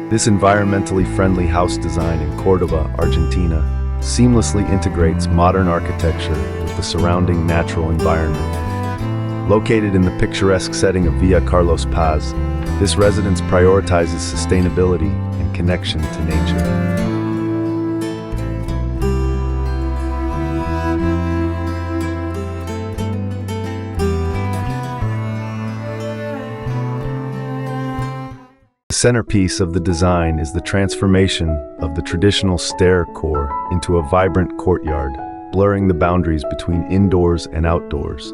This environmentally friendly house design in Córdoba, Argentina, seamlessly integrates modern architecture with the surrounding natural environment. Located in the picturesque setting of Villa Carlos Paz, this residence prioritizes sustainability and connection to nature. The centerpiece of the design is the transformation of the traditional stair core into a vibrant courtyard, blurring the boundaries between indoors and outdoors.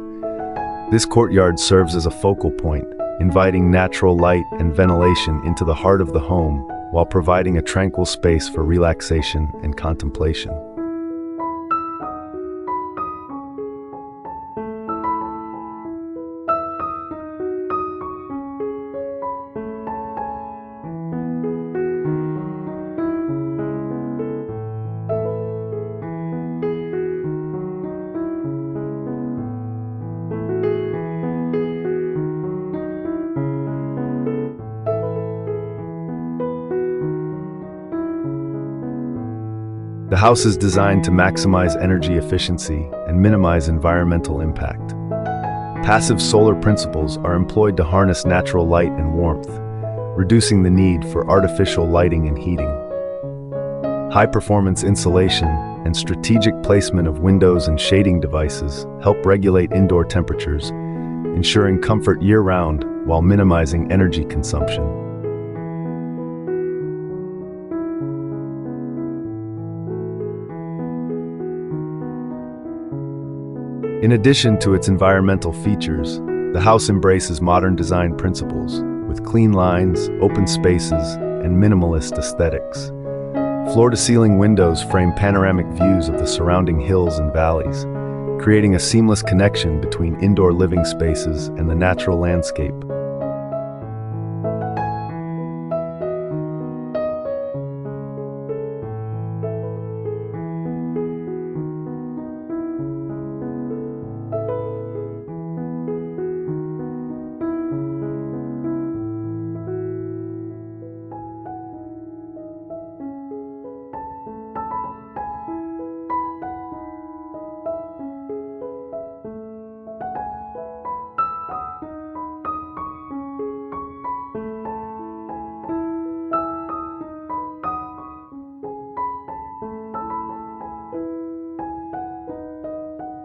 This courtyard serves as a focal point, inviting natural light and ventilation into the heart of the home while providing a tranquil space for relaxation and contemplation. The house is designed to maximize energy efficiency and minimize environmental impact. Passive solar principles are employed to harness natural light and warmth, reducing the need for artificial lighting and heating. High-performance insulation and strategic placement of windows and shading devices help regulate indoor temperatures, ensuring comfort year-round while minimizing energy consumption. In addition to its environmental features, the house embraces modern design principles with clean lines, open spaces, and minimalist aesthetics. Floor-to-ceiling windows frame panoramic views of the surrounding hills and valleys, creating a seamless connection between indoor living spaces and the natural landscape.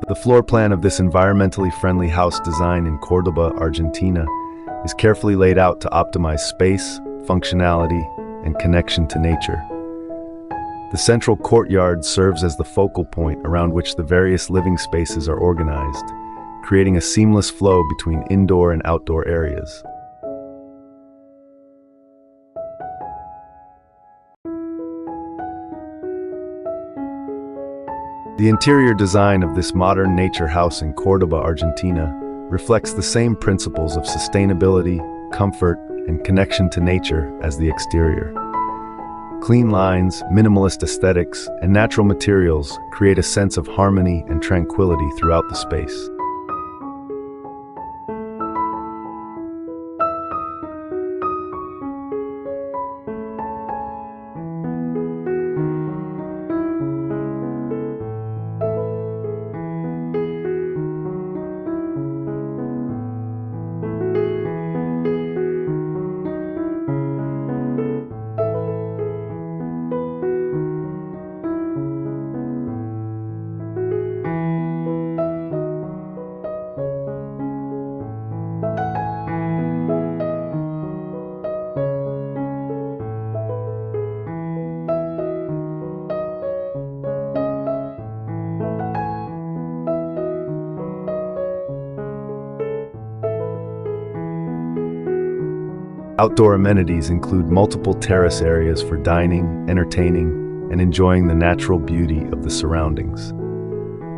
The floor plan of this environmentally friendly house design in Córdoba, Argentina, is carefully laid out to optimize space, functionality, and connection to nature. The central courtyard serves as the focal point around which the various living spaces are organized, creating a seamless flow between indoor and outdoor areas. The interior design of this modern nature house in Córdoba, Argentina, reflects the same principles of sustainability, comfort, and connection to nature as the exterior. Clean lines, minimalist aesthetics, and natural materials create a sense of harmony and tranquility throughout the space. Outdoor amenities include multiple terrace areas for dining, entertaining, and enjoying the natural beauty of the surroundings.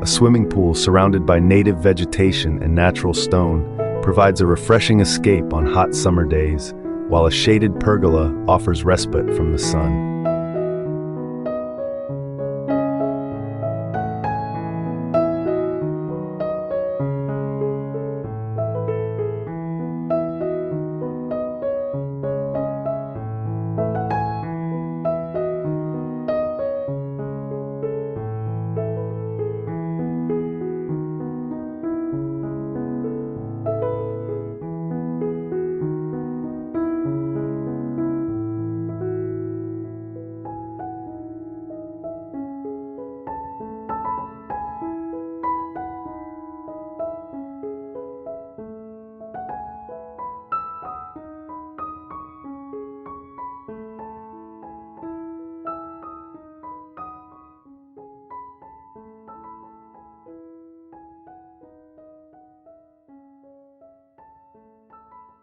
A swimming pool surrounded by native vegetation and natural stone provides a refreshing escape on hot summer days, while a shaded pergola offers respite from the sun.